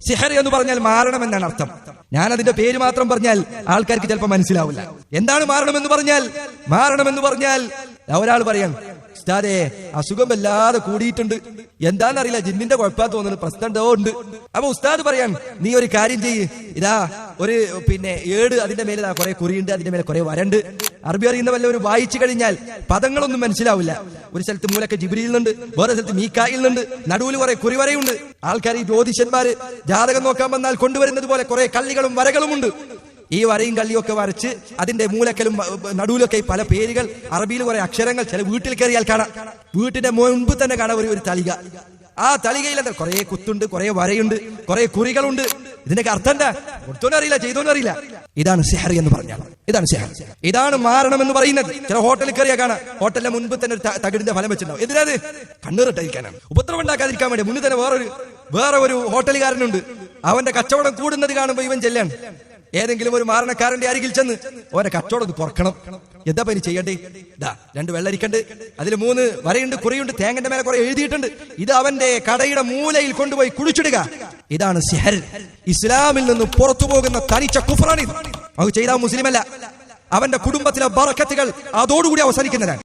സിഹർ എന്ന് പറഞ്ഞാൽ മാരണം എന്നാണ് അർത്ഥം. ഞാൻ അതിന്റെ പേര് മാത്രം പറഞ്ഞാൽ ആൾക്കാർക്ക് ചിലപ്പോൾ മനസ്സിലാവില്ല. എന്താണ് മാരണം എന്ന് പറഞ്ഞാൽ ഒരാൾ പറയാം, ഉസ്താദേ അസുഖം വല്ലാതെ കൂടിയിട്ടുണ്ട്, എന്താണെന്നറിയില്ല, ജിന്നിന്റെ കുഴപ്പമാ തോന്നുന്നു, പ്രശ്നം ഉണ്ട്. അപ്പൊ ഉസ്താദ് പറയാൻ, നീ ഒരു കാര്യം ചെയ്യ്, ഇതാ ഒരു ഏട്, അതിന്റെ മേലെ കുറെ കുറിയുണ്ട്, അതിന്റെ മേലെ കുറെ വരണ്ട്. അറബി അറിയുന്ന വല്ലവരും വായിച്ചു കഴിഞ്ഞാൽ പദങ്ങളൊന്നും മനസ്സിലാവില്ല. ഒരു സ്ഥലത്ത് മൂലക്ക് ജിബ്രീൽ ഉണ്ട്, വേറെ സ്ഥലത്ത് മീക്കായിൽ ഉണ്ട്, നടുവിൽ കുറെ കുറിവരയുണ്ട്. ആൾക്കാർ ഈ ജ്യോതിഷന്മാര് ജാതകം നോക്കാൻ വന്നാൽ കൊണ്ടുവരുന്നത് പോലെ കുറെ കള്ളികളും വരകളും ഉണ്ട്. ഈ വരയും കള്ളിയൊക്കെ വരച്ച് അതിന്റെ മൂലക്കലും നടുവിലൊക്കെ പല പേരുകൾ, അറബിയിൽ കുറെ അക്ഷരങ്ങൾ. ചില വീട്ടിൽ കയറിയാൽ കാണാം, വീട്ടിന്റെ മുൻപ് തന്നെ കാണാം ഒരു തളിക. ആ തളികയിൽ എന്താ കുറെ കുത്തുണ്ട്, കുറെ വരയുണ്ട്, കുറെ കുറികളുണ്ട്. ഇതിനൊക്കെ അർത്ഥം എന്താ? കൊടുത്തോന്നും അറിയില്ല, ചെയ്തോന്നും അറിയില്ല. ഇതാണ് സിഹർ എന്ന് പറഞ്ഞാൽ, ഇതാണ് സിഹർ, ഇതാണ് മാരണം എന്ന് പറയുന്നത്. ചില ഹോട്ടലിൽ കയറിയാൽ കാണാം, ഹോട്ടലിന്റെ മുൻപ് തന്നെ ഒരു തകിടിന്റെ ഫലം വെച്ചിട്ടുണ്ടാവും. എന്തിനാത്? കണ്ണീറിട്ടരിക്കാനാണ്, ഉപദ്രവം ഉണ്ടാക്കാതിരിക്കാൻ വേണ്ടി. മുന്നിൽ തന്നെ വേറെ ഒരു ഹോട്ടലുകാരനുണ്ട്. അവന്റെ കച്ചവടം കൂടുന്നത് കാണുമ്പോ ഇവൻ ചെല്ലാണ് ഏതെങ്കിലും ഒരു മാരണക്കാരന്റെ അരികിൽ ചെന്ന് ഓരോ കച്ചവടം പുറക്കണം. എന്താ പനി ചെയ്യണ്ടേ? ഇതാ 2 വെള്ളരിക്കണ്ട്, അതിൽ 3 വരയുണ്ട്, കുറിയുണ്ട്, തേങ്ങന്റെ മേലെ കുറെ എഴുതിയിട്ടുണ്ട്. ഇത് അവന്റെ കടയുടെ മൂലയിൽ കൊണ്ടുപോയി കുഴിച്ചിടുക. ഇതാണ് സിഹർ. ഇസ്ലാമിൽ നിന്ന് പുറത്തു പോകുന്ന തനിച്ച കുഫ്റാണ്. അത് ചെയ്താൽ മുസ്ലിമല്ല, അവന്റെ കുടുംബത്തിലെ ബറക്കത്തുകൾ അതോടുകൂടി അവസാനിക്കുന്നതാണ്.